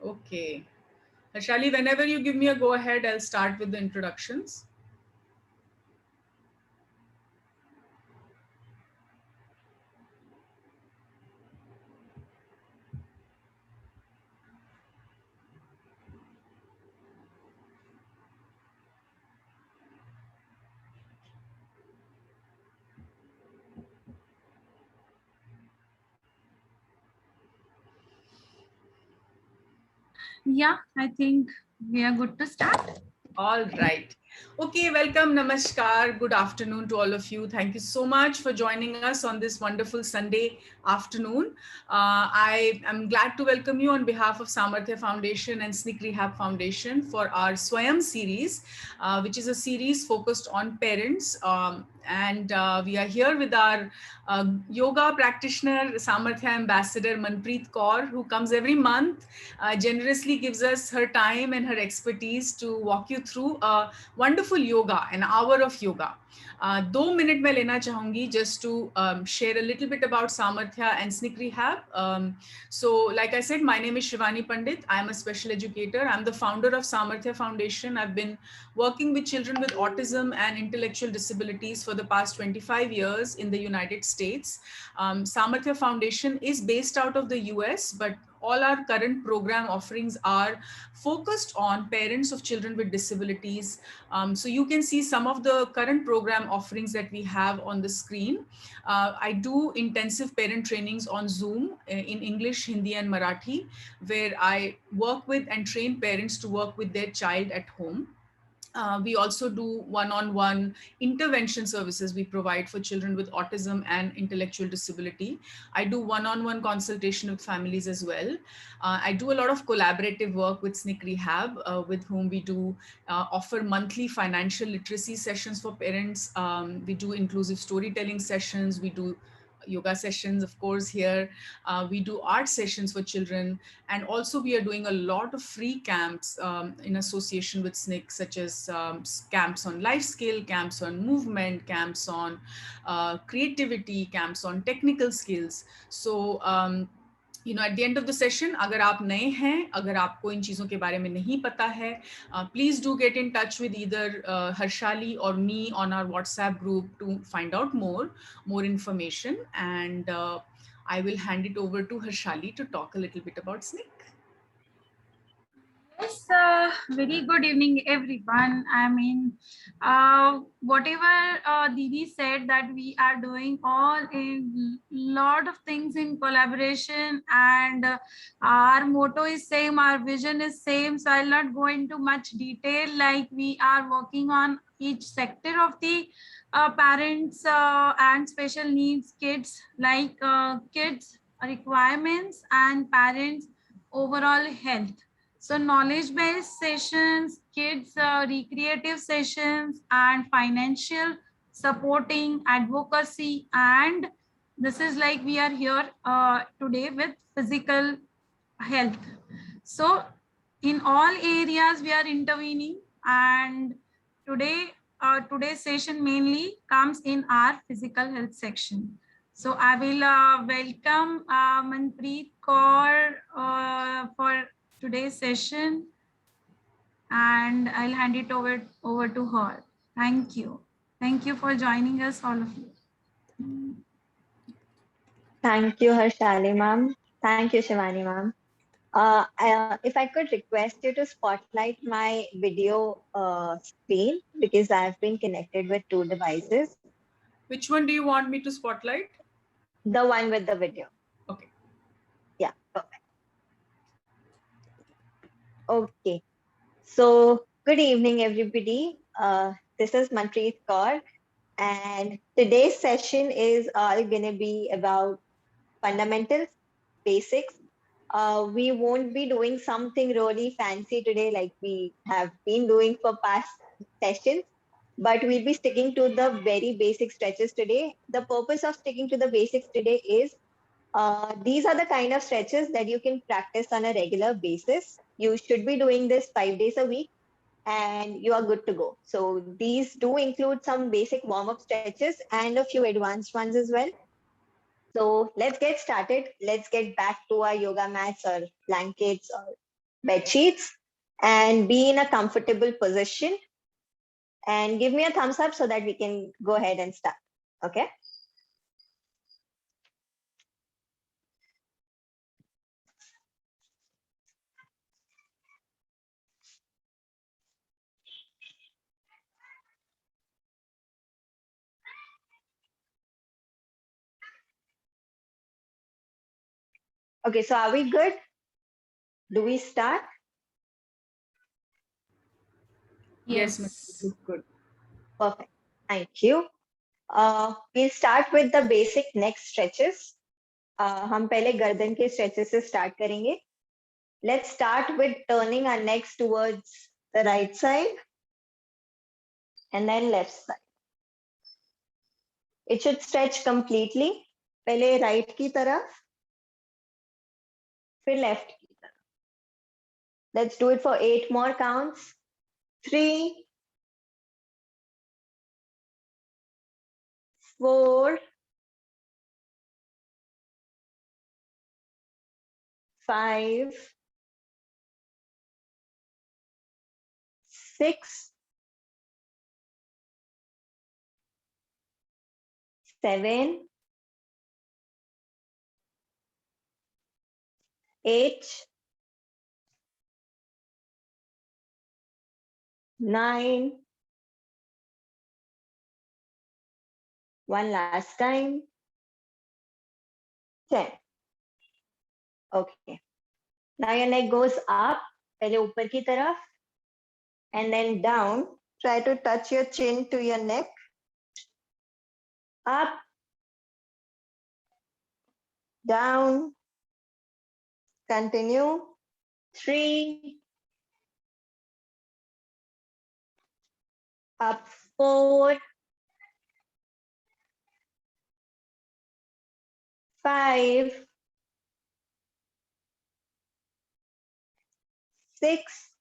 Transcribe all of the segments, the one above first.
Okay. Harshali, whenever you give me a go ahead, I'll start with the introductions. Yeah, I think we are good to start. All right. Okay, welcome, namaskar. Good afternoon to all of you. Thank you so much for joining us on this wonderful Sunday afternoon. I am glad to welcome you on behalf of Samarthya Foundation and SNCC Rehab Foundation for our Swayam series, which is a series focused on parents. And we are here with our yoga practitioner, Samarthya Ambassador Manpreet Kaur, who comes every month, generously gives us her time and her expertise to walk you through a wonderful yoga, an hour of yoga. 2 minutes मैं लेना चाहूंगी just to share a little bit about Samarthya and SNCC Rehab. So, like I said, my name is Shivani Pandit. I am a special educator. I'm the founder of Samarthya Foundation. I've been working with children with autism and intellectual disabilities for the past 25 years in the United States. Samarthya Foundation is based out of the US, but all our current program offerings are focused on parents of children with disabilities. So you can see some of the current program offerings that we have on the screen. I do intensive parent trainings on Zoom in English, Hindi, and Marathi, where I work with and train parents to work with their child at home. We also do one-on-one intervention services we provide for children with autism and intellectual disability. I do one-on-one consultation with families as well. I do a lot of collaborative work with SNCC Rehab, with whom we do offer monthly financial literacy sessions for parents. We do inclusive storytelling sessions. We do yoga sessions, of course, here. We do art sessions for children. And also we are doing a lot of free camps in association with SNCC, such as camps on life skill, camps on movement, camps on creativity, camps on technical skills. So, at the end of the session, अगर आप नए हैं, अगर आपको इन चीज़ों के बारे में नहीं पता है, please do get in touch with either Harshali or me on our WhatsApp group to find out more information. And I will hand it over to Harshali to talk a little bit about SNCC. Yes, very good evening, everyone. I mean, whatever Didi said that we are doing all in lot of things in collaboration, and our motto is same, our vision is same. So I'll not go into much detail. Like we are working on each sector of the parents and special needs kids, like kids requirements and parents overall health. So knowledge-based sessions, kids recreative sessions, and financial supporting advocacy. And this is like we are here today with physical health. So in all areas we are intervening, and today's session mainly comes in our physical health section. So I will welcome Manpreet Kaur for today's session, and I'll hand it over to her. Thank you. Thank you for joining us, all of you. Thank you, Harshali ma'am. Thank you, Shivani ma'am. If I could request you to spotlight my video screen, because I've been connected with two devices. Which one do you want me to spotlight? The one with the video. Okay. Yeah, perfect. Okay. So, good evening, everybody. This is Manpreet Kaur, and today's session is all going to be about fundamentals, basics. We won't be doing something really fancy today like we have been doing for past sessions, but we'll be sticking to the very basic stretches today. The purpose of sticking to the basics today is these are the kind of stretches that you can practice on a regular basis. You should be doing this 5 days a week and you are good to go. So these do include some basic warm-up stretches and a few advanced ones as well. So let's get started. Let's get back to our yoga mats or blankets or bed sheets and be in a comfortable position. And give me a thumbs up so that we can go ahead and start. Okay. Okay, so are we good? Do we start? Yes, Yes. good. Perfect. Thank you. We'll start with the basic neck stretches. हम पहले गर्दन के stretches से start करेंगे. Let's start with turning our necks towards the right side and then left side. It should stretch completely. पहले right की तरफ, फिर left की तरफ. Let's do it for 8 more counts. 3, 4, 5, 6, 7, 8, 9. One last time. 10. Okay. Now your neck goes up, पहले ऊपर की तरफ, and then down. Try to touch your chin to your neck. Up, down. Continue. 3. Up, 4. 5. 6.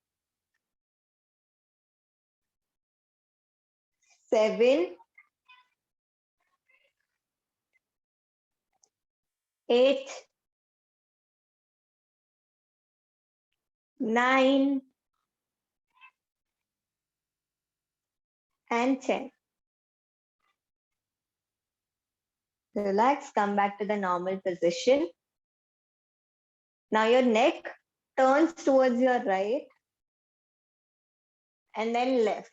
7. 8. 9. And 10. Relax, come back to the normal position. Now your neck turns towards your right and then left.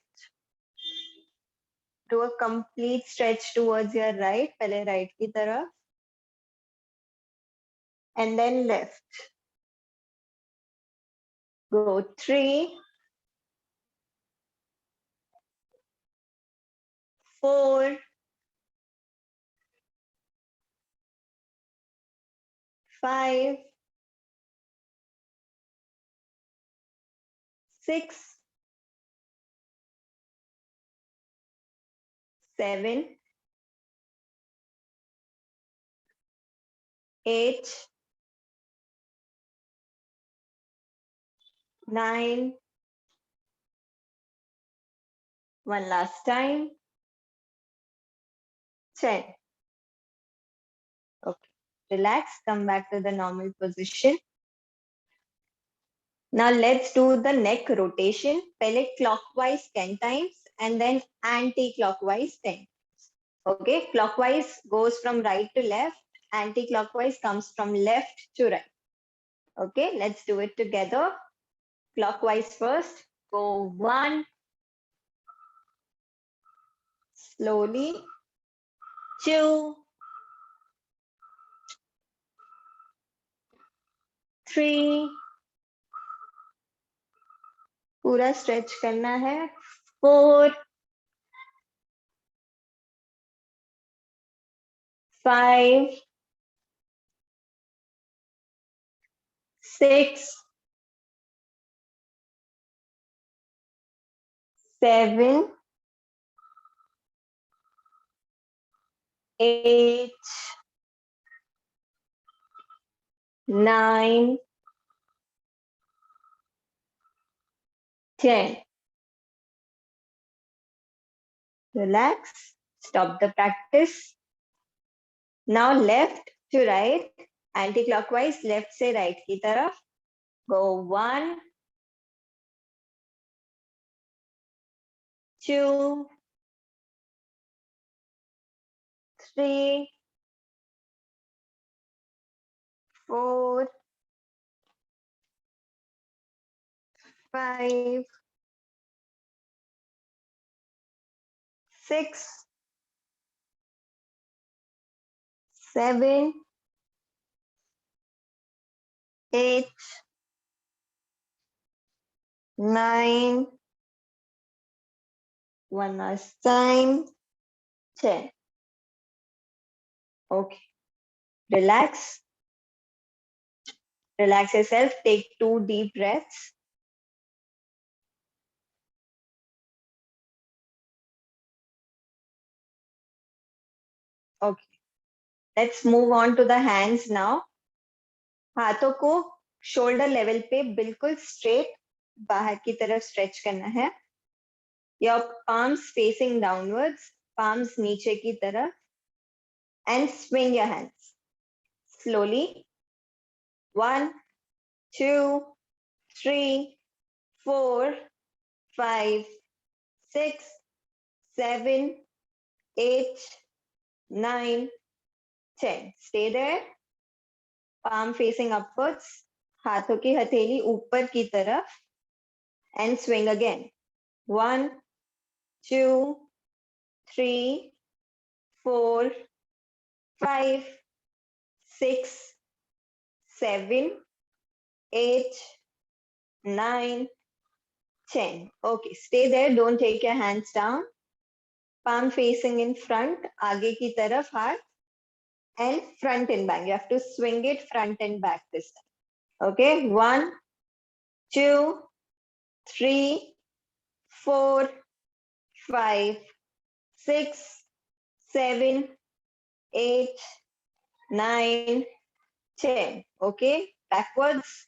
Do a complete stretch towards your right, पहले right की तरफ, and then left. Go 3, 4, 5, 6, 7, 8, 9. One last time. 10. Okay. Relax, come back to the normal position. Now let's do the neck rotation. पहले clockwise 10 times and then anti-clockwise 10. Okay, clockwise goes from right to left. Anti-clockwise comes from left to right. Okay, let's do it together. Clockwise first. Go 1. Slowly. 2. 3. पूरा stretch करना है. 4. 5. 6. 7. 8. 9. 10. Relax. Stop the practice. Now left to right, anti-clockwise, left से right की तरफ. Go 1, 2, 3, 4, 5, 6, 7, 8, 9, one last time, 10. Okay, relax. Relax yourself. Take 2 deep breaths. Okay, let's move on to the hands now. हाथों को shoulder level पे बिल्कुल straight बाहर की तरफ स्ट्रेच करना है. Your palms facing downwards, palms नीचे की तरफ, and swing your hands slowly. 1, 2, 3, 4, 5, 6, 7, 8, 9, 10. Stay there. Palm facing upwards. हाथों की हथेली ऊपर की तरफ. And swing again. 1, 2, 3, 4, 5, 6, 7, 8, 9, 10. Okay, stay there. Don't take your hands down. Palm facing in front. आगे की तरफ हाथ. And front and back. You have to swing it front and back this time. Okay, 1, 2, 3, 4, 5, 6, 7, 8, 9, 10. Okay, backwards.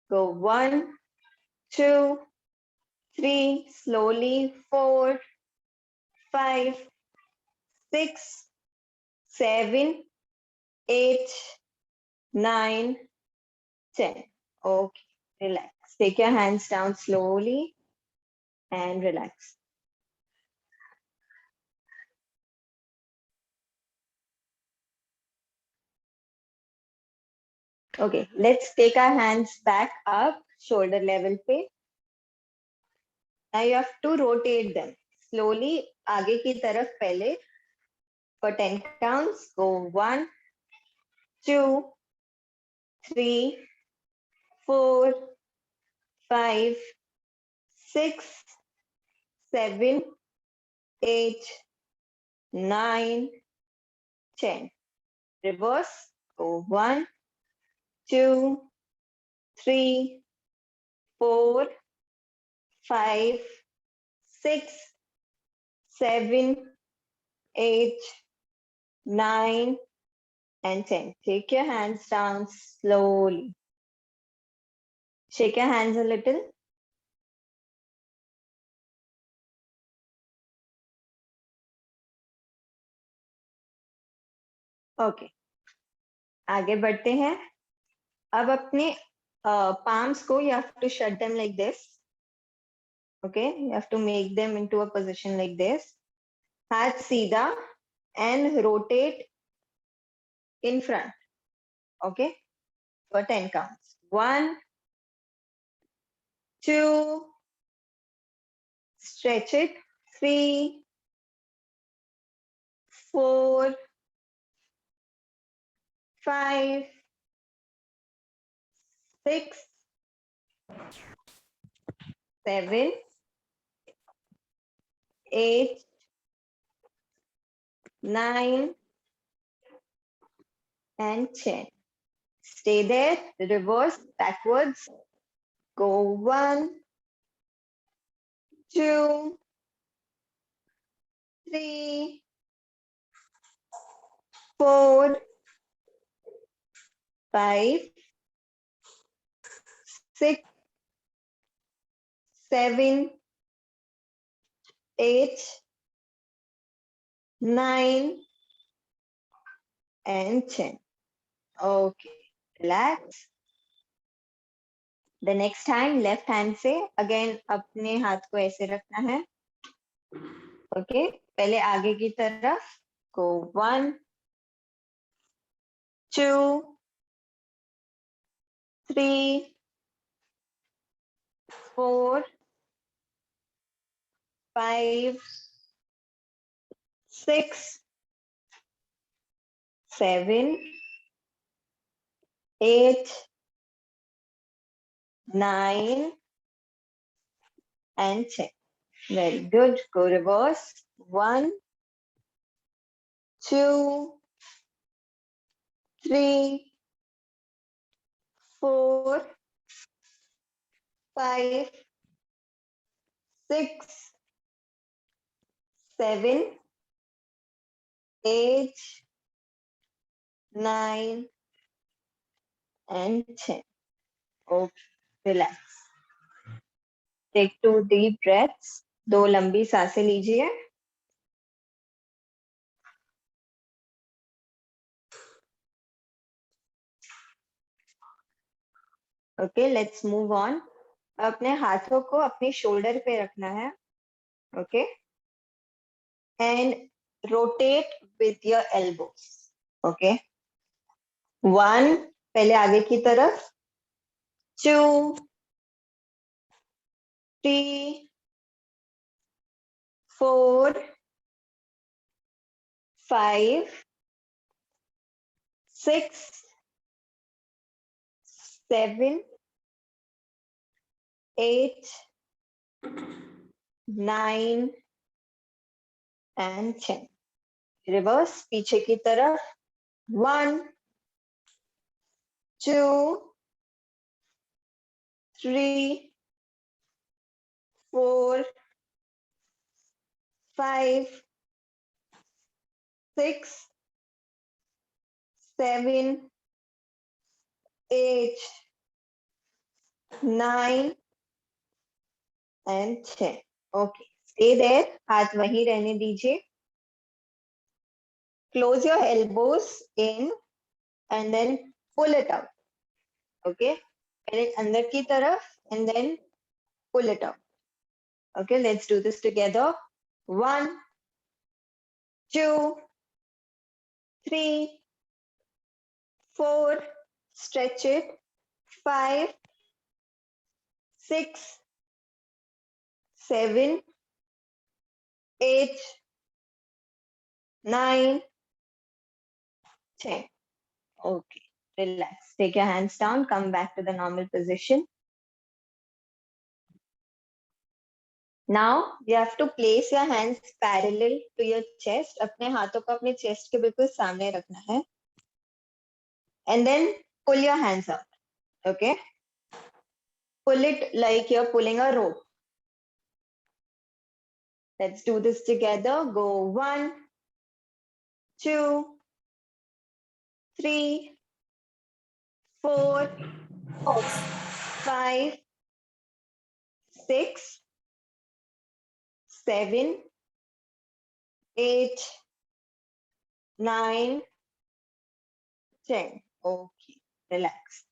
Go 1, 2, 3, slowly 4, 5, 6, 7, 8, 9, 10. Okay, relax. Take your hands down slowly and relax. Okay, let's take our hands back up, shoulder level पे. Now you have to rotate them slowly. आगे की तरफ पहले. For 10 counts, go 1, 2, 3, 4, 5, 6, 7, 8, 9, 10. Reverse. Go 1, 2, 3, 4, 5, 6, 7, 8, 9, and 10. Take your hands down slowly. Shake your hands a little. Okay. आगे बढ़ते हैं. अब अपने palms को you have to shut them like this. Okay, you have to make them into a position like this. हाथ सीधा and rotate in front. Okay, for 10 counts. 1, 2, stretch it. 3, 4, 5, 6, 7, 8, 9, and 10. Stay there. Reverse backwards. Go 1, 2, 3, 4, 5, 6, 7, 8, 9, and 10. Okay, relax. The next hand, left hand से again अपने हाथ को ऐसे रखना है. Okay, पहले आगे की तरफ. Go 1, 2, 3, 4, 5, 6, 7, 8, 9, and 10. Very good. Go reverse. 1, 2, 3, 4, 5, 6, 7, 8, 9, and 10. Okay, relax. Take 2 deep breaths. 2 लंबी सांसें लीजिए. Okay, let's move on. अपने हाथों को अपनी शोल्डर पे रखना है. Okay, and rotate with your elbows. Okay, 1, पहले आगे की तरफ. 2, 3, 4, 5, 6, 7, 8, 9, and 10. Reverse, पीछे की तरफ. 1, 2, 3, 4, 5, 6, 7, 8, 9, and 10. Okay, stay there. हाथ वहीं रहने दीजिए. Close your elbows in and then pull it out. Okay, पहले अंदर की तरफ and then pull it out. Okay, let's do this together. 1, 2, 3, 4, stretch it. 5, 6, 7, 8, 9, 10. Okay, relax. Take your hands down, come back to the normal position. Now you have to place your hands parallel to your chest. अपने हाथों को अपने chest के बिल्कुल सामने रखना है. And then pull your hands out. Okay? Pull it like you're pulling a rope. Let's do this together. Go 1, 2, 3, 4, 5, 6, 7, 8, 9, 10. Okay, relax.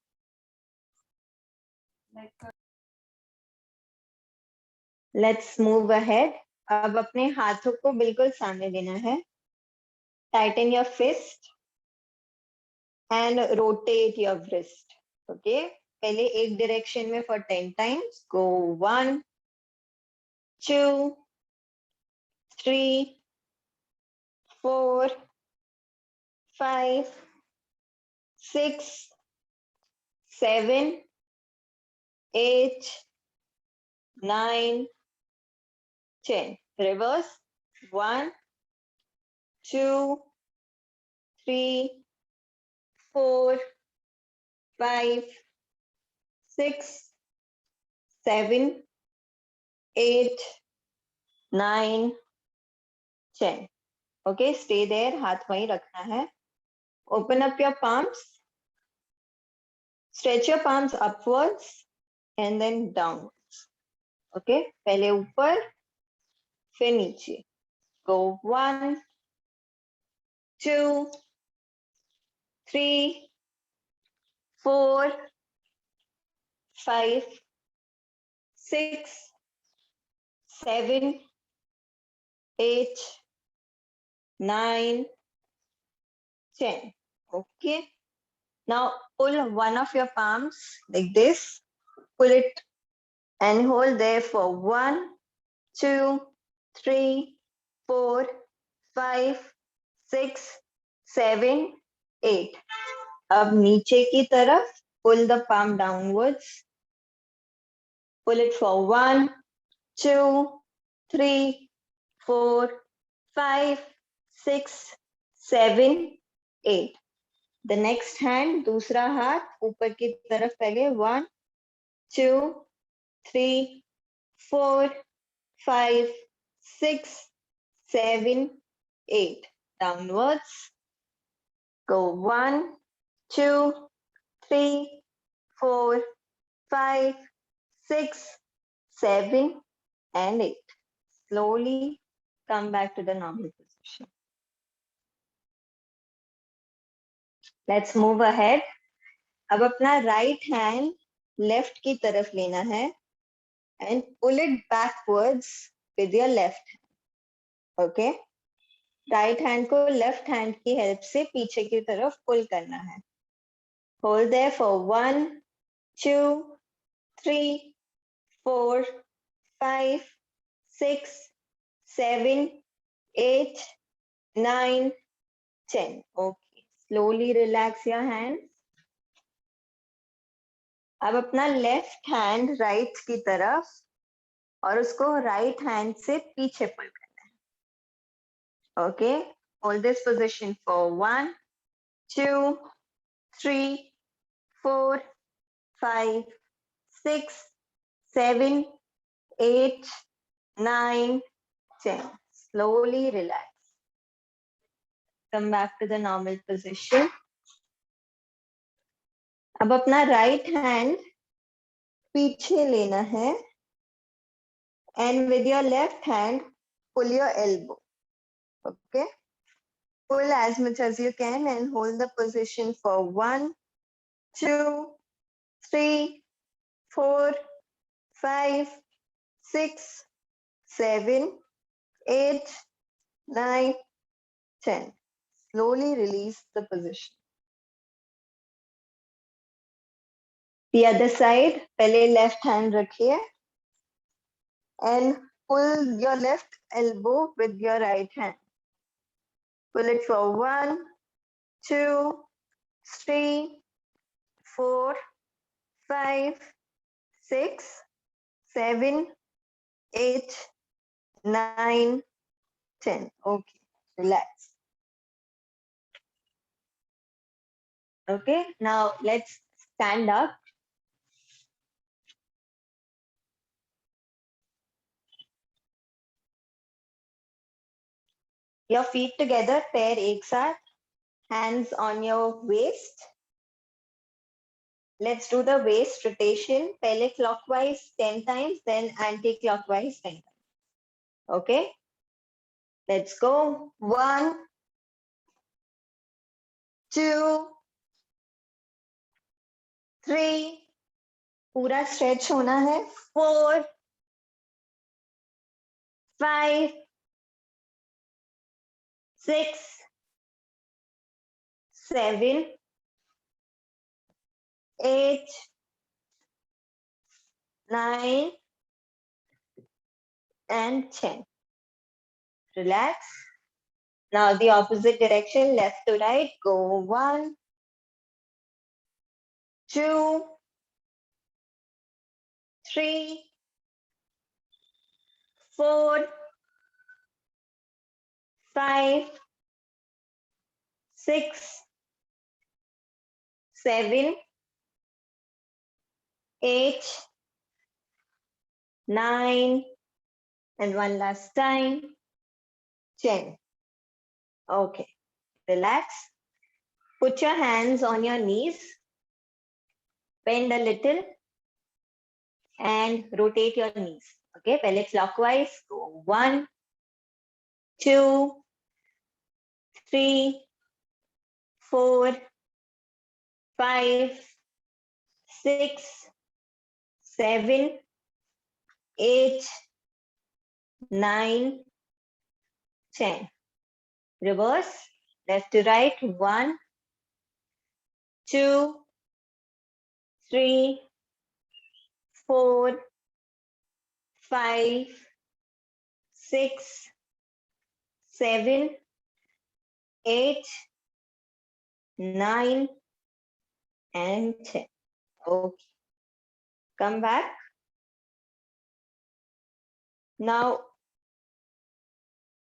Let's move ahead. अब अपने हाथों को बिल्कुल सामने देना है. Tighten your fist and rotate your wrist. Okay, पहले एक direction में for 10 times. Go 1, 2, 3, 4, 5, 6, 7, 8, 9, 10. Reverse. 1, 2, 3, 4, 5, 6, 7, 8, 9, 10. Okay, stay there. हाथ वहीं रखना है. Open up your palms. Stretch your palms upwards and then downwards. Okay, पहले ऊपर फिर नीचे. Go 1, 2, 3, 4, 5, 6, 7, 8, 9, 10. Okay. Now pull one of your palms like this. Pull it and hold there for 1, 2, 3, 4, 5, 6, 7, 8. अब नीचे की तरफ pull the palm downwards. Pull it for 1, 2, 3, 4, 5, 6, 7, 8. The next hand, दूसरा हाथ ऊपर की तरफ पहले 1, 2, 3, 4, 5, 6, 7, 8. Downwards. Go 1, 2, 3, 4, 5, 6, 7, and 8. Slowly come back to the normal position. Let's move ahead. अब अपना right hand left की तरफ लेना है and pull it backwards with your left hand. Okay? Right hand को left hand की help से पीछे की तरफ pull करना है. Hold there for 1, 2, 3, 4, 5, 6, 7, 8, 9, 10. Okay. Slowly relax your hands. अब अपना लेफ्ट हैंड राइट की तरफ और उसको राइट हैंड से पीछे पुल करना है. Okay, hold this position for 1, 2, 3, 4, 5, 6, 7, 8, 9, 10. Slowly relax. Come back to the normal position. अब अपना राइट हैंड पीछे लेना है and with your left hand pull your elbow. Okay, pull as much as you can and hold the position for 1, 2, 3, 4, 5, 6, 7, 8, 9, 10. Slowly release the position. The other side, पहले left hand रखिए and pull your left elbow with your right hand. Pull it for 1, 2, 3, 4, 5, 6, 7, 8, 9, 10. Okay, relax. Okay, now let's stand up. Your feet together, पैर एक साथ, hands on your waist. Let's do the waist rotation. पहले clockwise 10 times, then anti-clockwise 10 times. Okay? Let's go. 1, 2, 3. पूरा stretch होना है. 4, 5, 6, 7, 8, 9, and 10. Relax. Now the opposite direction, left to right. Go 1, 2, 3, 4, 5, 6, 7, 8, 9, and one last time, 10. Okay, relax. Put your hands on your knees, bend a little, and rotate your knees. Okay, पहले clockwise, go 1, 2, 3, 4, 5, 6, 7, 8, 9, 10. Reverse, left to right. 1, 2, 3, 4, 5, 6, 7, 8, 9, and 10. Okay. Come back. Now,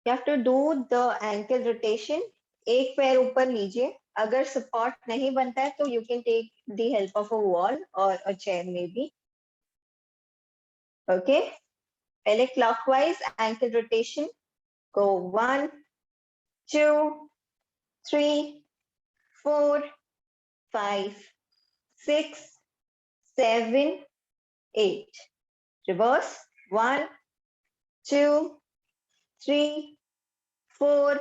you have to do the ankle rotation. एक पैर ऊपर लीजिए. अगर support नहीं बनता है तो you can take the help of a wall or a chair maybe. Okay. पहले clockwise ankle rotation. Go 1, 2, 3, 4, 5, 6, 7, 8. Reverse. 1, 2, 3, 4,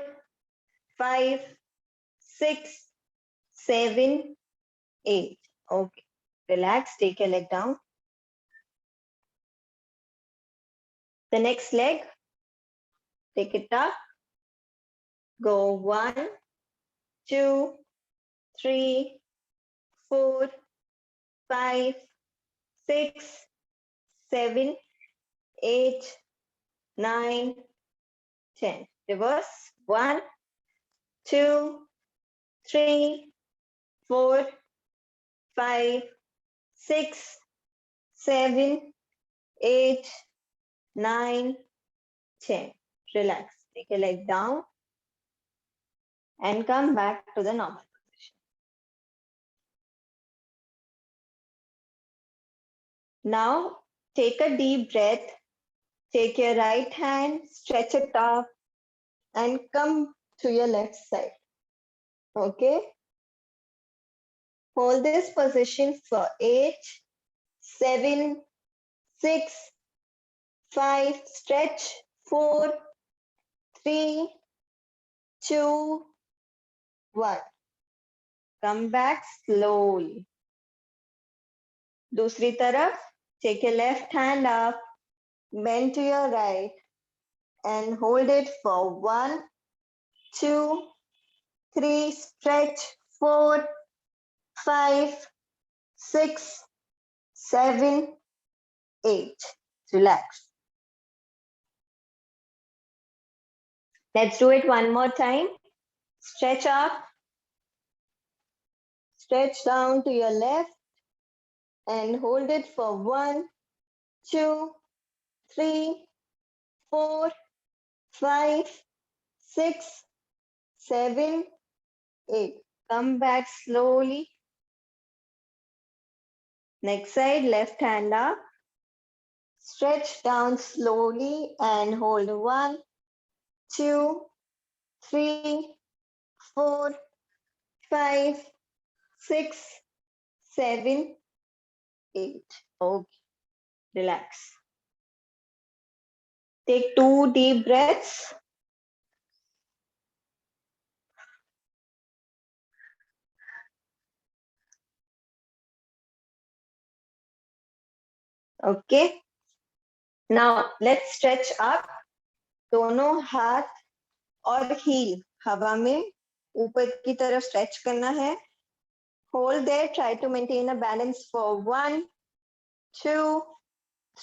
5, 6, 7, 8. Okay. Relax. Take your leg down. The next leg. Take it up. Go 1, 2, 3, 4, 5, 6, 7, 8, 9, 10. Reverse. 1, 2, 3, 4, 5, 6, 7, 8, 9, 10. Relax. Take your leg down and come back to the normal position. Now, take a deep breath. Take your right hand, stretch it up, and come to your left side. Okay? Hold this position for 8, 7, 6, 5, stretch, 4, 3, 2, 1. Come back slowly. दूसरी तरफ, take your left hand up, bend to your right, and hold it for 1, 2, 3, stretch, 4, 5, 6, 7, 8. Relax. Let's do it one more time. Stretch up, stretch down to your left, and hold it for 1, 2, 3, 4, 5, 6, 7, 8. Come back slowly. Next side, left hand up. Stretch down slowly and hold 1, 2, 3, 4, 5, 6, 7, 8. Okay. Relax. Take 2 deep breaths. Okay. Now let's stretch up. दोनों हाथ और heel हवा में ऊपर की तरफ stretch करना है. Hold there. Try to maintain a balance for 1, 2,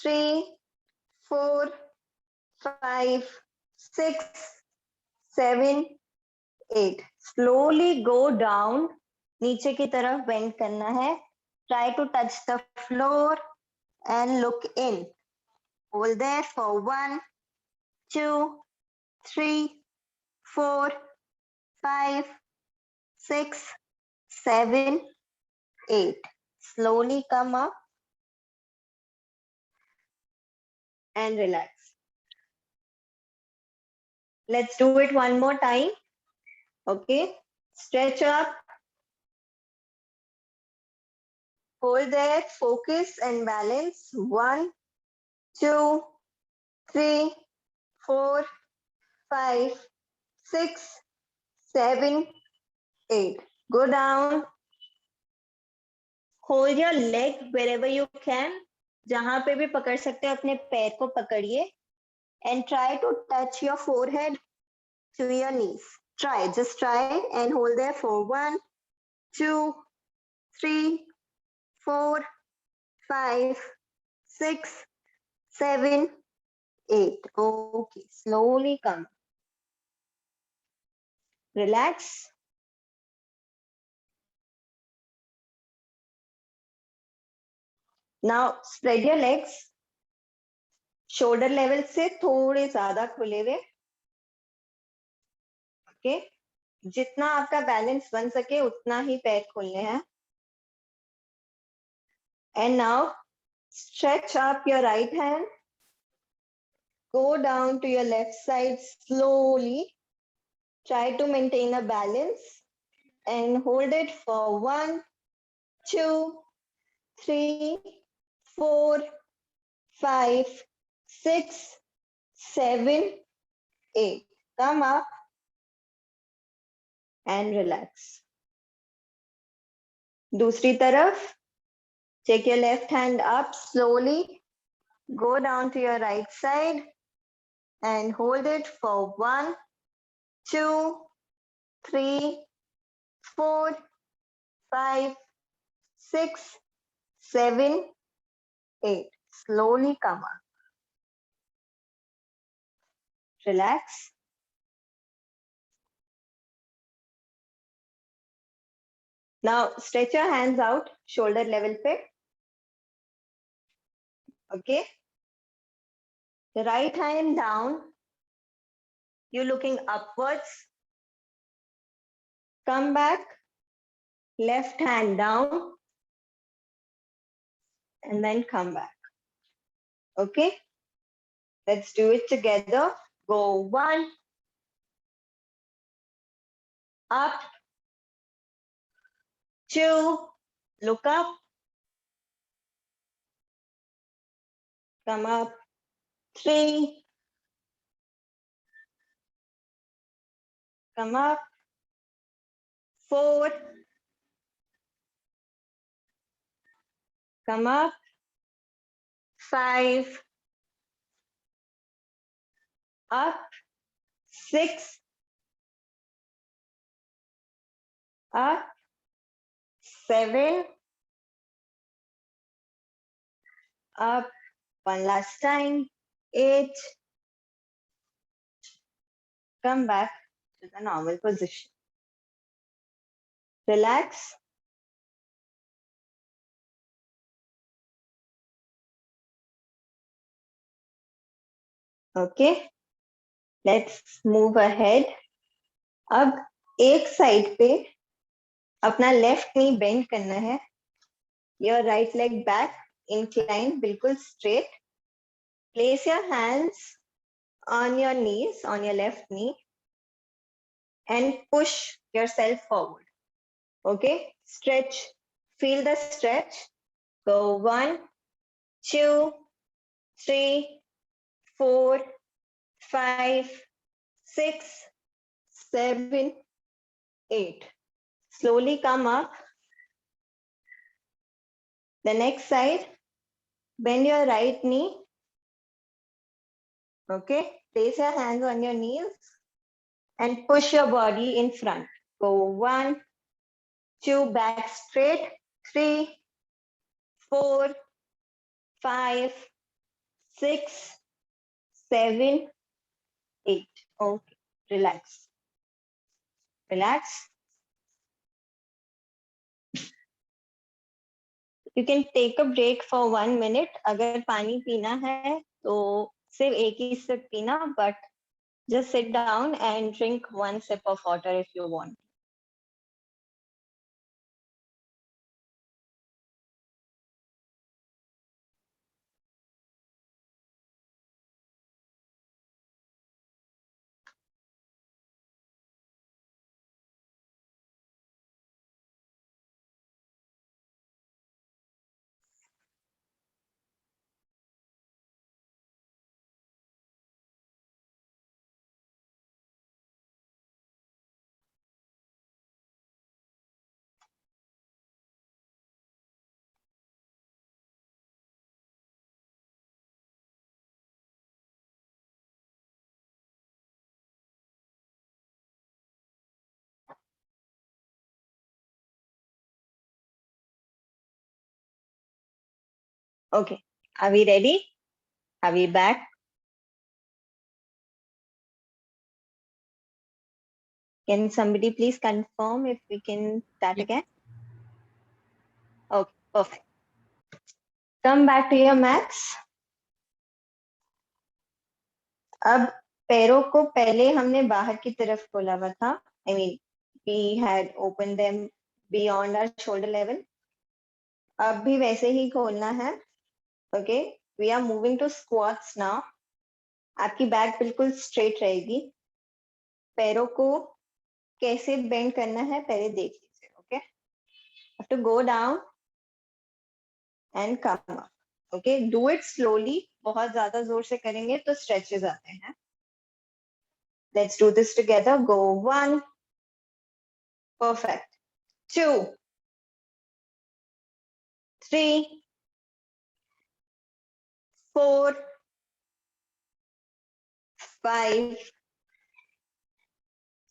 3, 4, 5, 6, 7, 8. Slowly go down. नीचे की तरफ bend करना है. Try to touch the floor and look in. Hold there for 1, 2, 3, 4, 5, 6, 7, 8. Slowly come up and relax. Let's do it one more time. Okay. Stretch up. Hold there. Focus and balance. 1, 2, 3, 4, 5, 6, 7, 8. Go down. Hold your leg wherever you can. जहां पे भी पकड़ सकते हो अपने पैर को पकड़िए and try to touch your forehead to your knees. Just try and hold there for 1, 2, 3, 4, 5, 6, 7, 8. Okay, slowly come. Relax. Now spread your legs. Shoulder level से थोड़े ज्यादा खुले हुए. Okay. जितना आपका बैलेंस बन सके उतना ही पैर खोलने हैं. And now stretch up your right hand. Go down to your left side slowly. Try to maintain a balance and hold it for 1, 2, 3, 4, 5, 6, 7, 8. Come up and relax. दूसरी तरफ, take your left hand up slowly. Go down to your right side and hold it for 1, 2, 3, 4, 5, 6, 7, 8. Slowly come up. Relax. Now stretch your hands out, shoulder level pe. Okay. The right hand down. You're looking upwards. Come back. Left hand down. And then come back. Okay. Let's do it together. Go 1. Up. 2. Look up. Come up. 3. Come up. 4. Come up. 5. Up. 6. Up. 7. Up. One last time. 8. Come back to the normal position. Relax. Okay. Let's move ahead. अब एक side पे अपना left नी bend करना है. Your right leg back, incline, बिल्कुल straight. Place your hands on your knees, on your left knee, and push yourself forward. Okay, stretch. Feel the stretch. Go 1, 2, 3, 4, 5, 6, 7, 8. Slowly come up. The next side, bend your right knee. Okay, place your hands on your knees and push your body in front. Go 1, 2, back straight, 3, 4, 5, 6, 7, 8. Okay, relax. Relax. You can take a break for 1 minute. अगर पानी पीना है तो सिर्फ एक ही sip पीना, but just sit down and drink 1 sip of water if you want. Okay. Are we ready? Are we back? Can somebody please confirm if we can start again? Okay, perfect. Come back to your mats. अब पैरों को पहले हमने बाहर की तरफ खोला हुआ था. I mean, we had opened them beyond our shoulder level. अब भी वैसे ही खोलना है. Okay, we are moving to squats now. आपकी बैक बिल्कुल स्ट्रेट रहेगी. पैरों को कैसे बेंड करना है पहले देख लीजिए. Okay, have to go down and come up. Okay, do it slowly. बहुत ज्यादा जोर से करेंगे तो stretches आते हैं. Let's do this together. Go 1. Perfect. 2, 3, 4, 5,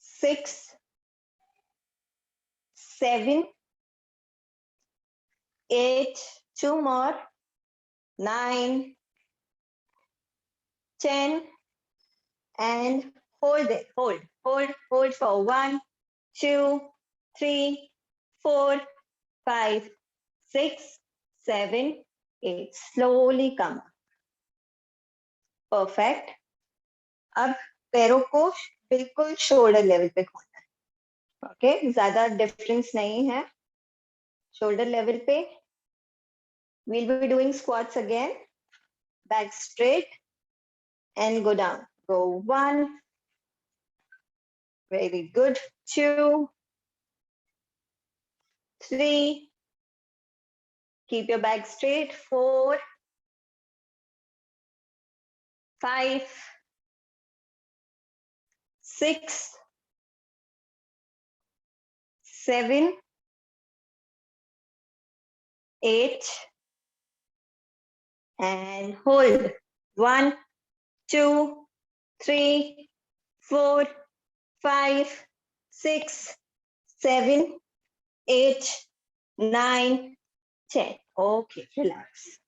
6, 7, 8, 2 more, 9, 10, and hold it. Hold for 1, 2, 3, 4, 5, 6, 7, 8. Slowly come. Perfect. अब पैरों को बिल्कुल शोल्डर लेवल पे खोलना है. ओके, ज्यादा डिफरेंस नहीं है. शोल्डर लेवल पे. We'll be doing squats again. Back straight and go down. Go 1. Very good. 2, 3. Keep your back straight. 4, 5, 6, 7, 8, and hold. 1, 2, 3, 4, 5, 6, 7, 8, 9, 10. Okay, relax.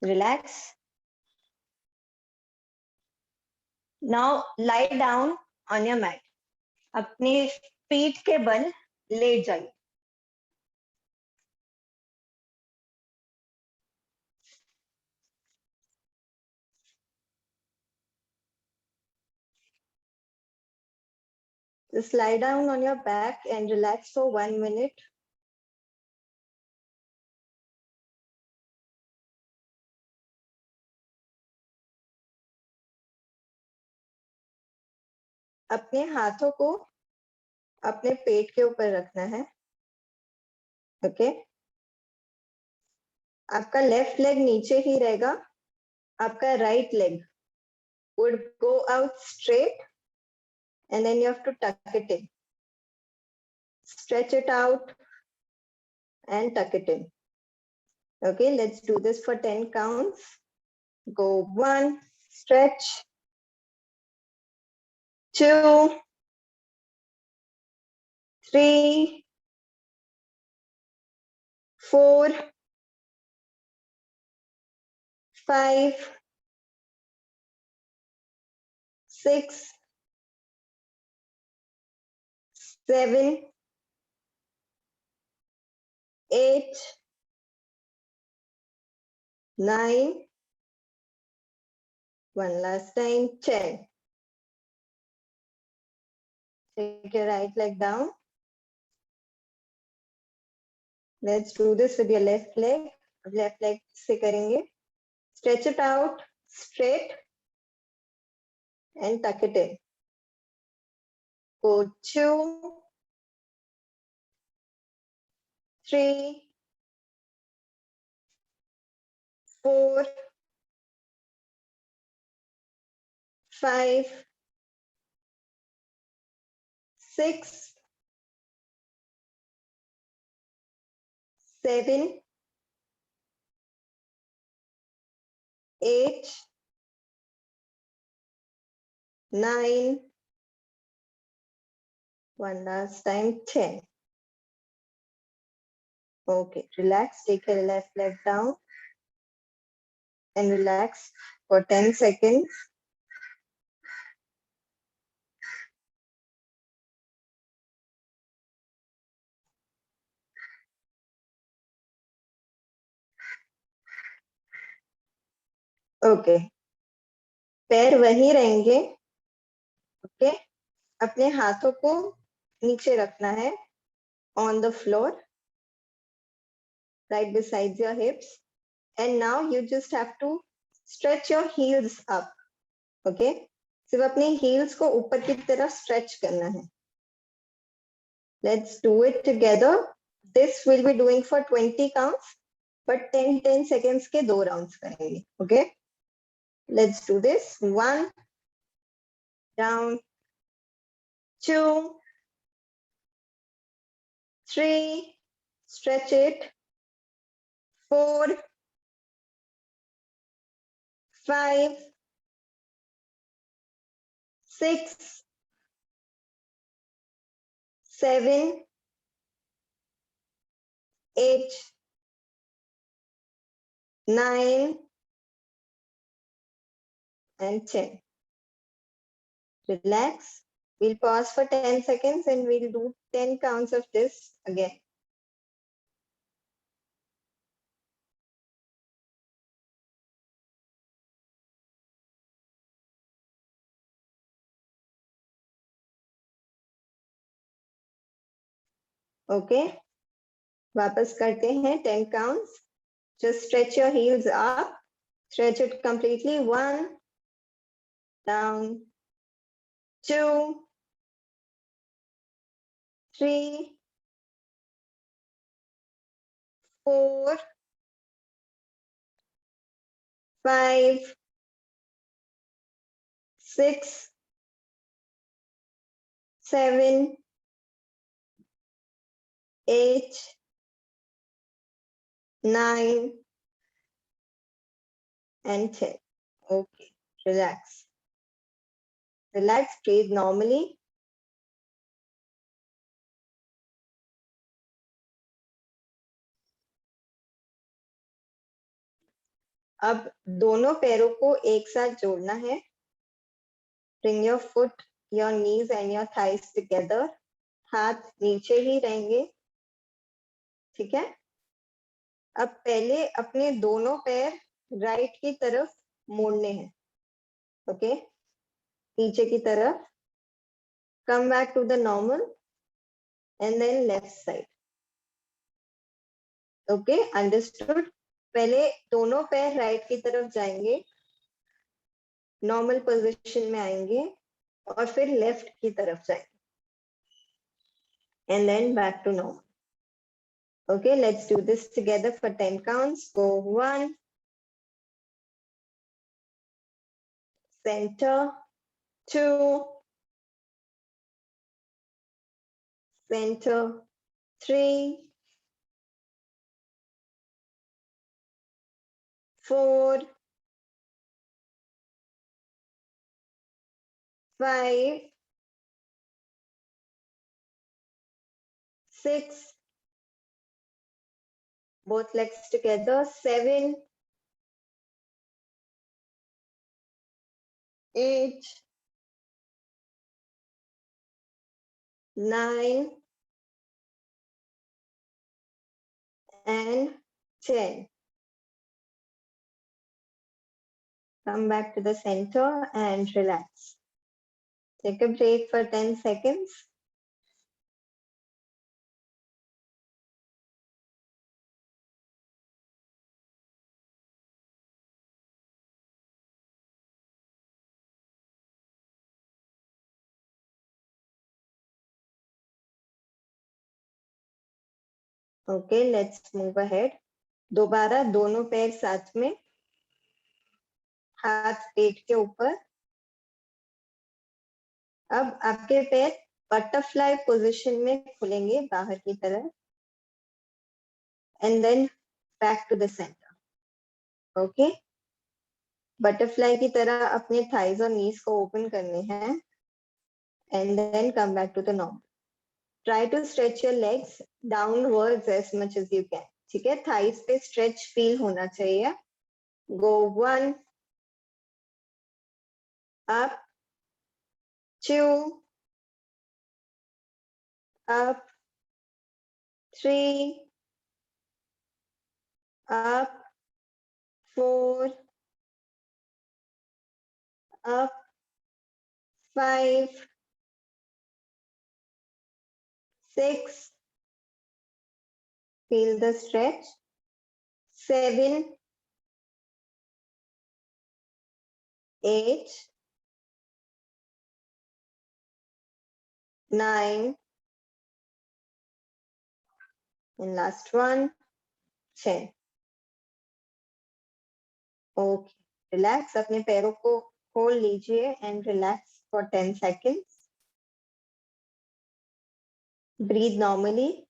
Relax. Now lie down on your mat. अपनी पीठ के बल late जाइए. Just lie down on your back and relax for 1 minute. अपने हाथों को अपने पेट के ऊपर रखना है. ओके, आपका लेफ्ट लेग नीचे ही रहेगा. आपका right leg would go out straight and then you have to tuck it in. Stretch it out and tuck it in. Okay, let's do this for 10 counts. Go 1, stretch. 2, 3, 4, 5, 6, 7, 8, 9, one last time, 10. Take your right leg down. Let's do this with your left leg. Left leg से करेंगे. Stretch it out straight and tuck it in. Go 2, 3, 4, 5, 6, 7, 8, 9, one last time, 10. Okay, relax. Take your left leg down and relax for 10 seconds. Okay, पैर वहीं रहेंगे. Okay, अपने हाथों को नीचे रखना है on the floor, right beside your hips. And now you just have to stretch your heels up. Okay, सिर्फ अपने heels को ऊपर की तरफ stretch करना है. Let's do it together. This we'll be doing for 20 counts, but 10 seconds के 2 rounds करेंगे. Okay, let's do this. 1, down, 2, 3, stretch it, 4, 5, 6, 7, 8, 9, and 10. Relax. We'll pause for 10 seconds and we'll do 10 counts of this again. Okay, वापस करते हैं 10 counts. Just stretch your heels up, stretch it completely. 1, down, 2, 3, 4, 5, 6, 7, 8, 9, and 10. Okay, relax. Relax, breathe normally. अब दोनों पैरों को एक साथ जोड़ना है. Bring your foot, your knees and your thighs together. हाथ नीचे ही रहेंगे. ठीक है. अब पहले अपने दोनों पैर राइट की तरफ मोड़ने हैं. ओके, नीचे की तरफ. Come back to the normal and then left side. Okay, understood. पहले दोनों पैर राइट की तरफ जाएंगे, नॉर्मल पोजीशन में आएंगे और फिर लेफ्ट की तरफ जाएंगे. And then back to normal. Okay, let's do this together for 10 counts. Go 1, center, 2, center, 3, 4, 5, 6, both legs together, 7, 8, 9, and 10. Come back to the center and relax. Take a break for 10 seconds. Okay, let's move ahead. दोबारा दोनों पैर साथ में, हाथ पेट के ऊपर. अब आपके पैर बटरफ्लाई पोजीशन में खुलेंगे बाहर की तरफ. And then back to the center. Okay, butterfly की तरह अपने थाइज और नीज को ओपन करने हैं. And then come back to the normal. Try to stretch your legs downwards as much as you can. ठीक है, thighs पे stretch feel होना चाहिए. Go 1, up, 2, up, 3, up, 4, up, 5, 6, feel the stretch, 7, 8, 9, and last one, 10. Okay, relax, अपने पैरों को खोल लीजिए and relax for 10 seconds. Breathe normally.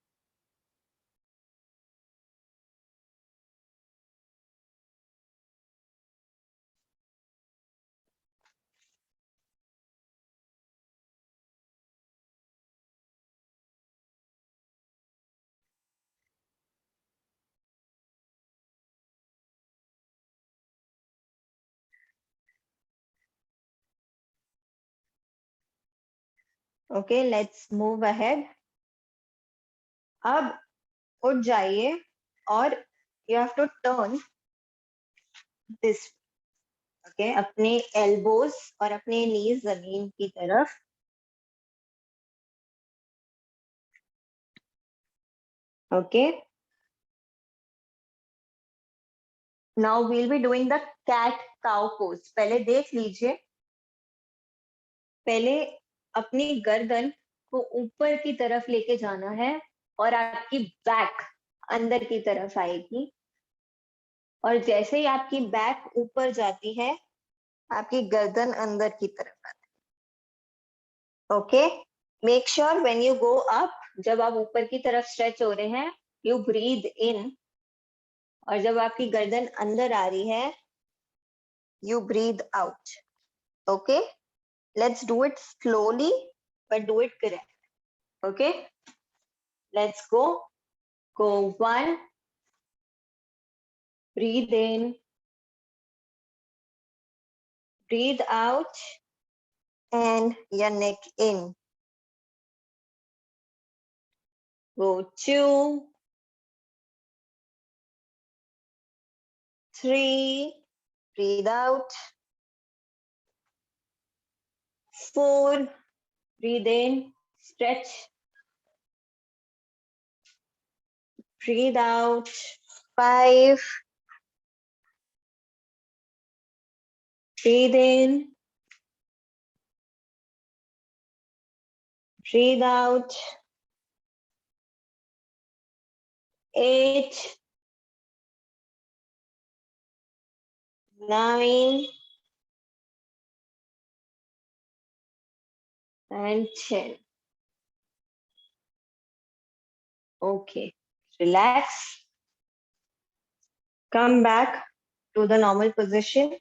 Okay, let's move ahead. अब उठ जाइए और you have to turn this. Okay, अपने elbows और अपने knees जमीन की तरफ. Okay. Now we'll be doing the cat cow pose. पहले देख लीजिए. पहले अपनी गर्दन को ऊपर की तरफ लेके जाना है और आपकी बैक अंदर की तरफ आएगी. और जैसे ही आपकी बैक ऊपर जाती है, आपकी गर्दन अंदर की तरफ आती है. Okay, make sure when you go up, जब आप ऊपर की तरफ स्ट्रेच हो रहे हैं, यू ब्रीद इन, और जब आपकी गर्दन अंदर आ रही है, you breathe out. Okay, let's do it slowly but do it correct. Okay, let's go. Go 1, breathe in, breathe out, and your neck in. Go 2, 3, breathe out. 4, breathe in, stretch. Breathe out. 5, breathe in, breathe out. 8, 9, and 10. Okay, relax. Come back to the normal position.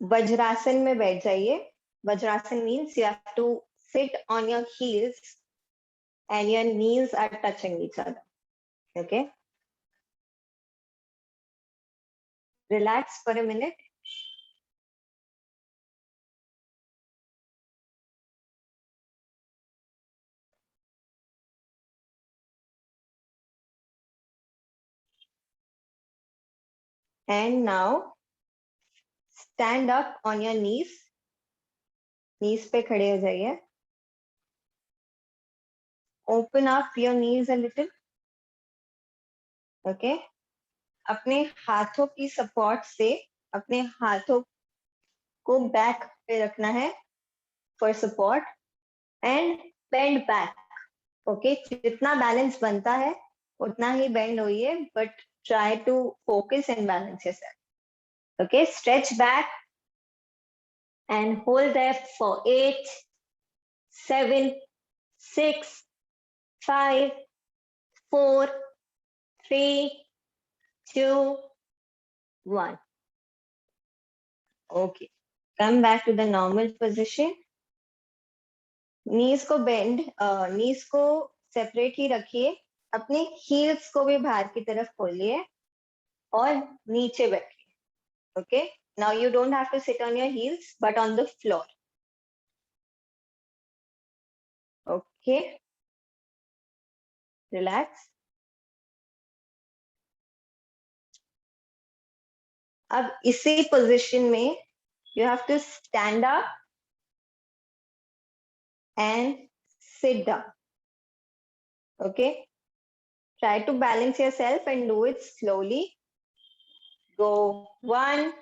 Vajrasana में बैठ जाइए. Vajrasana means you have to sit on your heels and your knees are touching each other. Okay. Relax for a minute. And now stand up on your knees. Knees पे खड़े हो जाइए. Open up your knees a little. Okay. अपने हाथों की support से अपने हाथों को बैक पे रखना है for support and bend back. Okay, जितना बैलेंस बनता है उतना ही बेंड होइए, but try to focus and balance yourself. Okay, stretch back and hold there for 8, 7, 6, 5, 4, 3, 2, 1. Okay, come back to the normal position. नीज को बेंड, नीज को सेपरेट ही रखिए, अपने heels को भी बाहर की तरफ खोलिए और नीचे बैठिए. Okay, now you don't have to sit on your heels but on the floor. Okay, relax. अब इसी पोजीशन में you have to stand up and sit down. Okay, try to balance yourself and do it slowly. Go 1,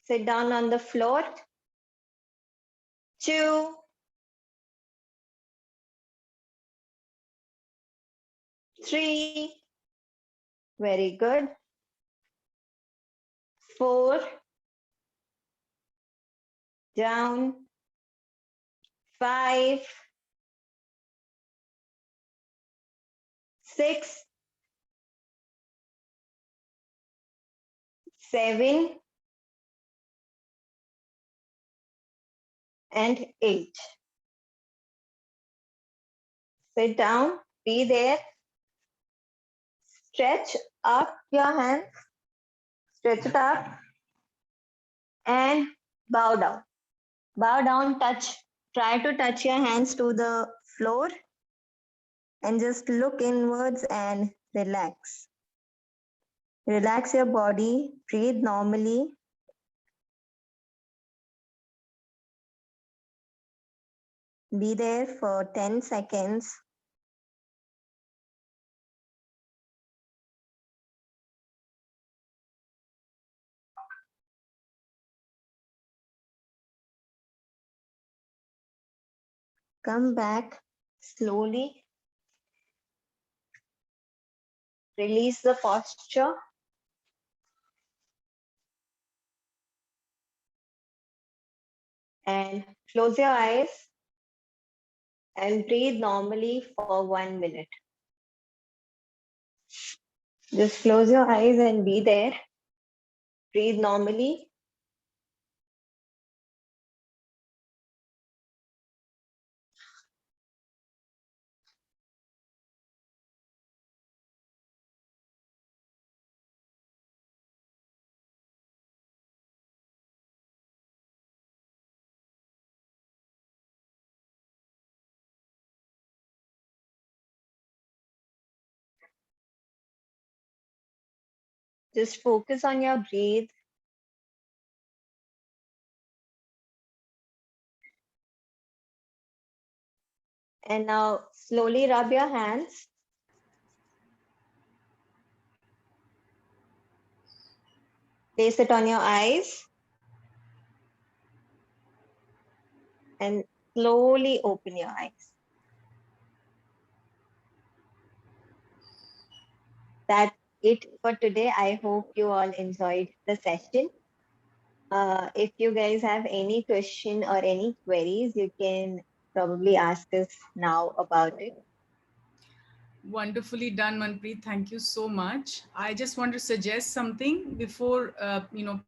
sit down on the floor. 2, 3, very good. 4, down. 5, 6, 7, and 8. Sit down, be there. Stretch up your hands, stretch it up, and bow down. Bow down, try to touch your hands to the floor and just look inwards and relax. Relax your body, breathe normally. Be there for 10 seconds. Come back slowly. Release the posture. And close your eyes and breathe normally for 1 minute. Just close your eyes and be there. Breathe normally. Just focus on your breath. And now slowly rub your hands. Place it on your eyes. And slowly open your eyes. That's it for today. I hope you all enjoyed the session. If you guys have any question or any queries, you can probably ask us now about it. Wonderfully done, Manpreet. Thank you so much. I just want to suggest something before,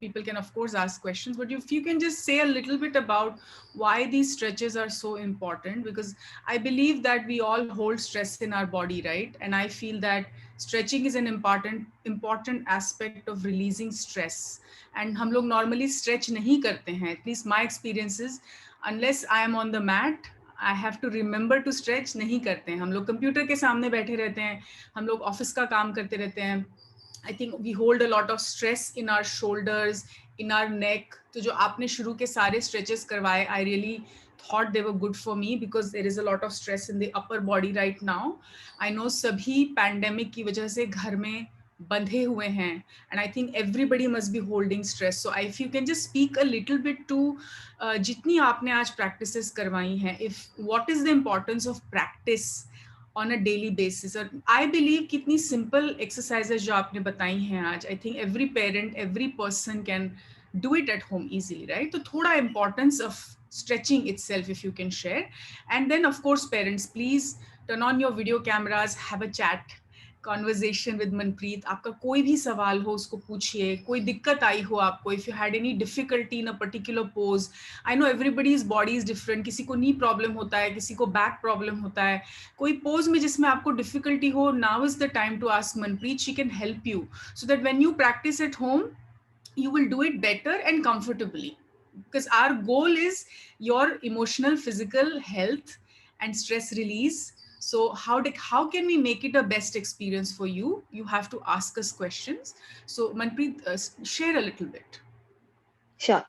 people can of course ask questions, but if you can just say a little bit about why these stretches are so important, because I believe that we all hold stress in our body, right? And I feel that stretching is an important aspect of releasing stress. And हम लोग normally stretch नहीं करते हैं. At least my experiences, unless I am on the mat, I have to remember to stretch नहीं करते हैं. हम लोग कंप्यूटर के सामने बैठे रहते हैं, हम लोग ऑफिस का काम करते रहते हैं. I think we hold a lot of stress in our shoulders, in our neck. तो जो आपने शुरू के सारे स्ट्रेचेस करवाए, I really thought they were good for me because there is a lot of stress in the upper body right now. I know सभी pandemic की वजह से घर में बंधे हुए हैं, and I think everybody must be holding stress. So if you can just speak a little bit to जितनी आपने आज practices करवाई हैं, if what is the importance of practice on a daily basis. और I believe कितनी simple exercises जो आपने बताई हैं आज, I think every parent, every person can do it at home easily, right? तो थोड़ा importance of stretching itself if you can share. And then of course parents, please turn on your video cameras, have a chat, conversation with Manpreet. आपका कोई भी सवाल हो उसको पूछिए, कोई दिक्कत आई हो आपको, if you had any difficulty in a particular pose. I know everybody's body is different. किसी को knee problem होता है, किसी को back problem होता है. कोई pose में जिसमें आपको difficulty हो, now is the time to ask Manpreet. She can help you so that when you practice at home, you will do it better and comfortably. Because our goal is your emotional, physical health and stress release. So how can we make it a best experience for you? You have to ask us questions. So Manpreet, share a little bit. Sure.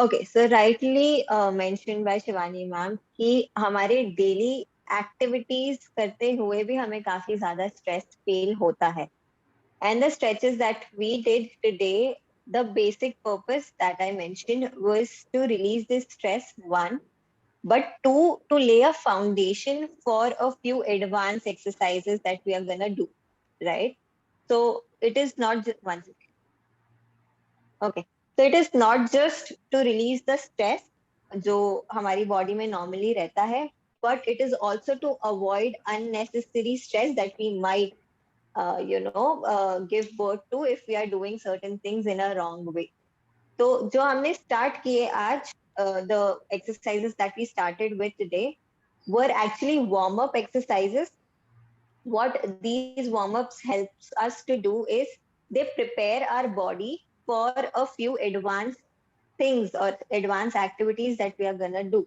Okay, so rightly mentioned by Shivani ma'am कि हमारे daily activities करते हुए भी हमें काफी ज़्यादा stress feel होता है. And the stretches that we did today, the basic purpose that I mentioned was to release this stress, one, but two, to lay a foundation for a few advanced exercises that we are gonna do, right? So it is not just one second. Okay. So it is not just to release the stress जो हमारी body में normally रहता है, but it is also to avoid unnecessary stress that we might give birth to if we are doing certain things in a wrong way. So जो हमने start किए आज, the exercises that we started with today were actually warm-up exercises. What these warm-ups helps us to do is they prepare our body for a few advanced things or advanced activities that we are gonna do.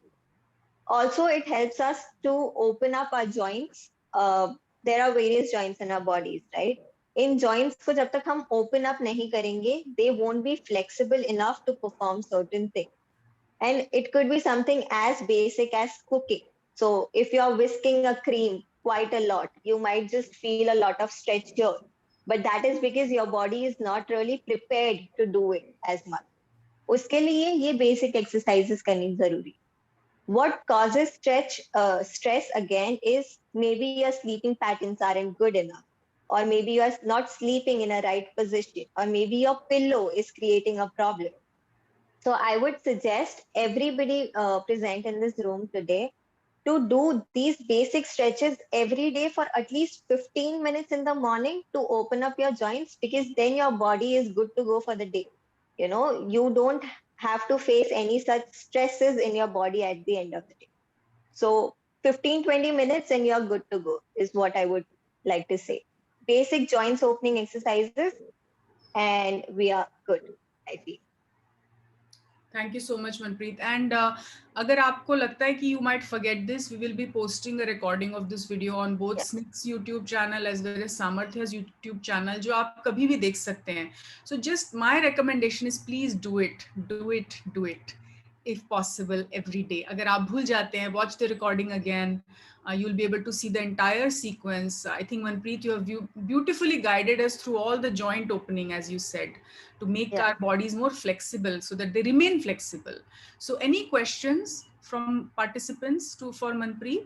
Also, it helps us to open up our joints. There are various joints in our bodies, right? In joints को जब तक हम open up नहीं करेंगे, they won't be flexible enough to perform certain things. And it could be something as basic as cooking. So if you're whisking a cream quite a lot, you might just feel a lot of stretch here. But that is because your body is not really prepared to do it as much. उसके लिए ये basic exercises करनी जरूरी. What causes stress again is maybe your sleeping patterns aren't good enough, or maybe you are not sleeping in a right position, or maybe your pillow is creating a problem. So I would suggest everybody present in this room today to do these basic stretches every day for at least 15 minutes in the morning to open up your joints, because then your body is good to go for the day. You know, you don't have to face any such stresses in your body at the end of the day. So 15-20 minutes and you're good to go is what I would like to say. Basic joints opening exercises and we are good, I feel. Thank you so much, Manpreet. And अगर आपको लगता है कि you might forget this, we will be posting a recording of this video on both Snick's YouTube channel as well as Samarthya's YouTube channel, जो आप कभी भी देख सकते हैं. So just my recommendation is please do it, do it, do it, if possible every day. अगर आप भूल जाते हैं, watch the recording again. You'll be able to see the entire sequence. I think Manpreet, you have beautifully guided us through all the joint opening, as you said, to make our bodies more flexible so that they remain flexible. So any questions from participants for Manpreet?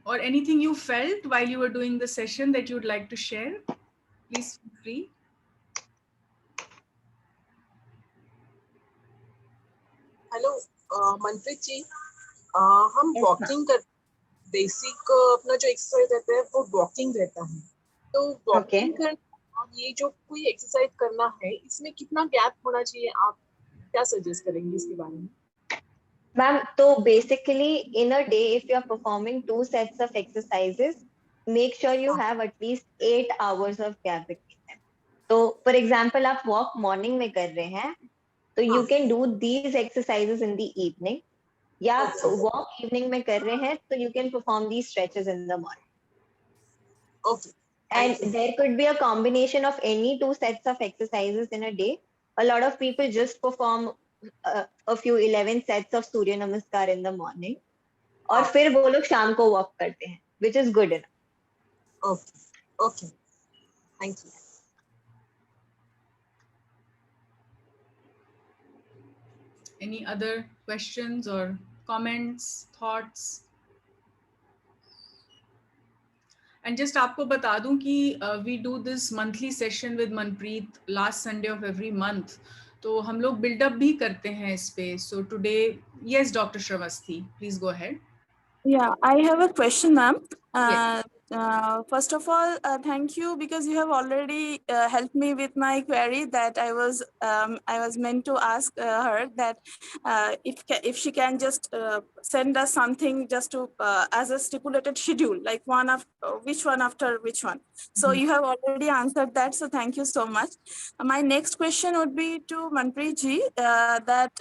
Or anything you felt while you were doing the session that you would like to share? Please feel free. Hello Manpreet ji, हम walking कर basic अपना जो exercise रहता है वो walking रहता है, तो वॉकिंग करना और ये जो कोई एक्सरसाइज करना है इसमें कितना गैप होना चाहिए, आप क्या सजेस्ट करेंगे इसके बारे में? Ma'am, so basically in a day if you are performing 2 sets of exercises, make sure you have at least 8 hours of gap between them. So for example आप walk morning में कर रहे हैं, so you can do these exercises in the evening. या walk evening में कर रहे हैं, so you can perform these stretches in the morning. Okay. And there could be a combination of any 2 sets of exercises in a day. A lot of people just perform a few 11 sets of Surya Namaskar in the morning. और फिर वो लोग शाम को walk करते हैं, which is good enough. Okay. Okay. Thank you. Any other questions or comments, thoughts? And just आपको बता दूं कि we do this monthly session with Manpreet last Sunday of every month. तो हम लोग build up भी करते हैं इस पे. So today, yes, Dr. Shravasti, please go ahead. Yeah, I have a question, ma'am. Yes. First of all, thank you because you have already helped me with my query that I was meant to ask her that if she can just send us something just to as a stipulated schedule, like one of which one after which one. So you have already answered that. So thank you so much. My next question would be to Manpreet ji that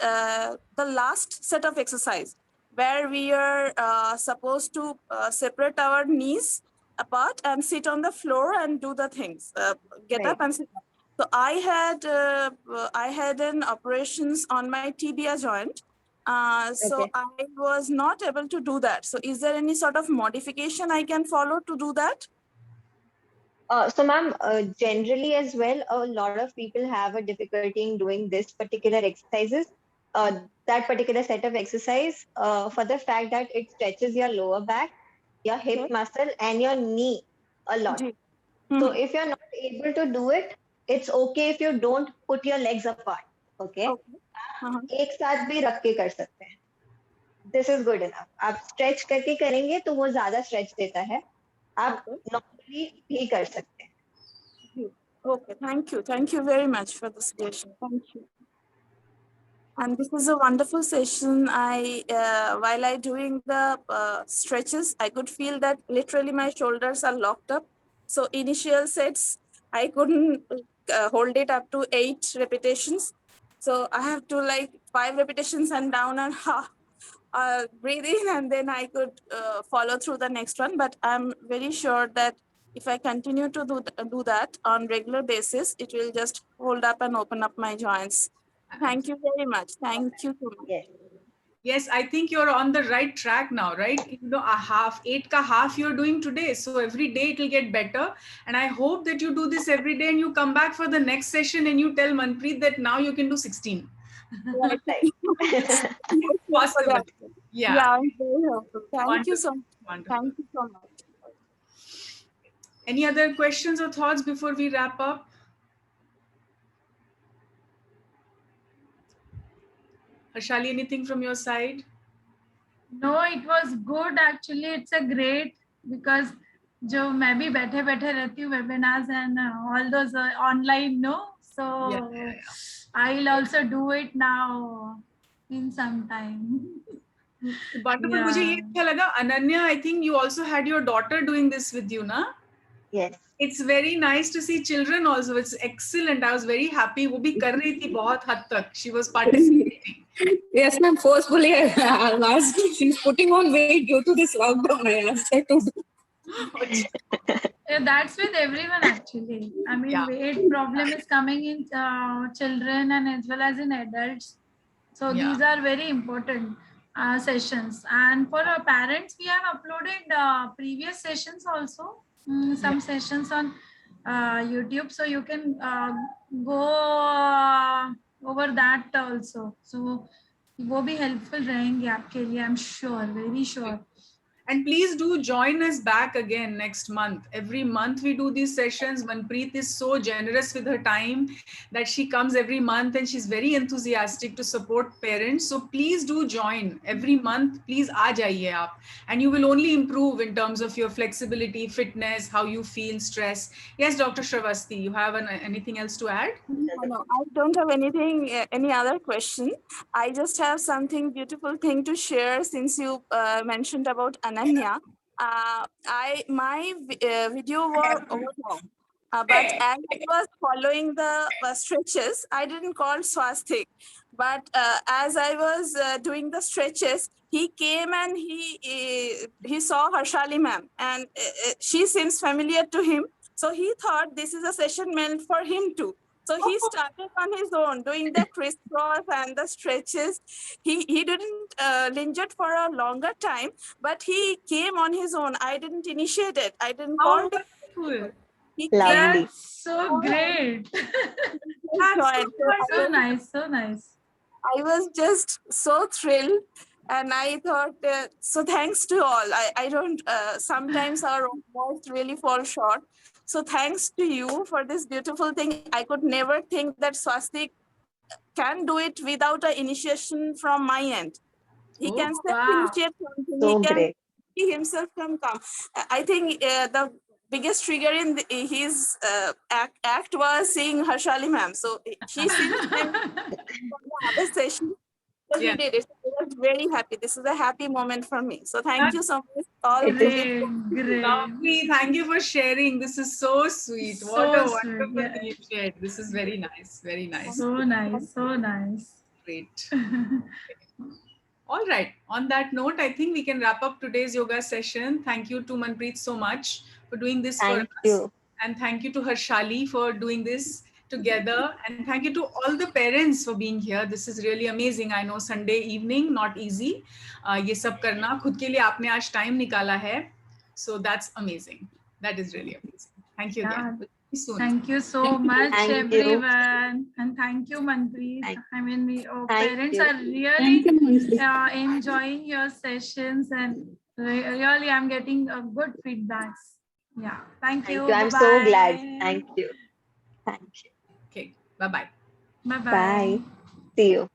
the last set of exercise where we are supposed to separate our knees apart and sit on the floor and do the things, get up Right. and sit up. So I had an operations on my tibia joint. So Okay. I was not able to do that. So is there any sort of modification I can follow to do that? So, ma'am, generally as well, a lot of people have a difficulty in doing this particular exercises, that particular set of exercise, for the fact that it stretches your lower back, your hip Okay. muscle, and your knee a lot. Ji. So, Mhm. if you're not able to do it, it's okay if you don't put your legs apart. Okay. Okay. Uh-huh. एक साथ भी रख के कर सकते हैं. This is good enough. आप stretch करके करेंगे तो वो ज्यादा stretch देता है. आप Okay. normally भी कर सकते हैं. Ji. Okay. Thank you. Thank you very much for the suggestion. Thank you. And this is a wonderful session. While I doing the stretches, I could feel that literally my shoulders are locked up. So initial sets, I couldn't hold it up to 8 repetitions. So I have to like 5 repetitions and down and breathe in, and then I could follow through the next one. But I'm very sure that if I continue to do that on regular basis, it will just hold up and open up my joints. Thank you very much. Thank you so much. Yes. Yes, I think you're on the right track now, right? You know, a half, 8 ka half you're doing today. So every day it will get better. And I hope that you do this every day and you come back for the next session and you tell Manpreet that now you can do 16. Right. Right. It's possible. Yeah. Yeah, I'm very helpful. Thank you Wonderful. so much. Wonderful. Thank you so much. Any other questions or thoughts before we wrap up? Harshali, anything from your side? No, it was good actually. It's a great because जो मैं भी बैठे बैठे रहती हूँ webinars and all those online, no. So I'll also do it now in some time. Wonderful. मुझे ये अच्छा लगा. Ananya, I think you also had your daughter doing this with you, na? Yes. It's very nice to see children also. It's excellent. I was very happy. वो भी कर रही थी बहुत हद तक. She was participating. Yes, ma'am. Forcefully, I asked. She's putting on weight due to this lockdown. I asked her to do. Yeah, that's with everyone actually. I mean, Yeah. weight problem is coming in children and as well as in adults. So these are very important sessions. And for our parents, we have uploaded previous sessions also. Some sessions on YouTube, so you can go over that also. So वो भी helpful रहेंगे आपके लिए. I'm sure, very sure. And please do join us back again next month. Every month we do these sessions. Manpreet is so generous with her time that she comes every month and she's very enthusiastic to support parents. So please do join every month. Please aa jaiye aap. And you will only improve in terms of your flexibility, fitness, how you feel, stress. Yes, Dr. Shravasti, you have anything else to add? No, I don't have anything, any other question. I just have something beautiful thing to share since you mentioned about Ananya. My video was long, but as I was following the stretches, I didn't call Swastik. But as I was doing the stretches, he came and he saw Harshali ma'am, and she seems familiar to him. So he thought this is a session meant for him too. So he started on his own doing the crisscross and the stretches. He didn't linger for a longer time, but he came on his own. I didn't initiate it. I didn't call it. Cool. He Lovely. came. That's so great. That's So nice, so nice. I was just so thrilled. And I thought, so thanks to all. I don't, sometimes our words really fall short. So thanks to you for this beautiful thing. I could never think that Swastik can do it without an initiation from my end. He can wow. initiate something. So He can great. he himself can come. I think the biggest trigger in his act was seeing Harshali ma'am. So he seems from the other session. So he Yeah. did it. I was very happy. This is a happy moment for me. So thank you so much, all. Great, great. Lovely. Thank you for sharing. This is so sweet. What a So sweet. wonderful Yeah. thing you shared. This is very nice. Very nice. So nice, so nice. Great. All right. On that note, I think we can wrap up today's yoga session. Thank you to Manpreet so much for doing this for Thank us. you. And thank you to Harshali for doing this together. And thank you to all the parents for being here. This is really amazing. I know Sunday evening, not easy. ये सब करना खुद के लिए आपने आज time निकाला है. So that's amazing. That is really amazing. Thank you again. Yeah. Soon. Thank you so much, Thank you. everyone. And thank you, Manpreet. I mean, parents you. are really enjoying your sessions, and really, I'm getting good feedbacks. Yeah. Thank you. I'm so Bye-bye. glad. Thank you. Thank you. Okay. Bye-bye. Bye-bye. Bye. See you.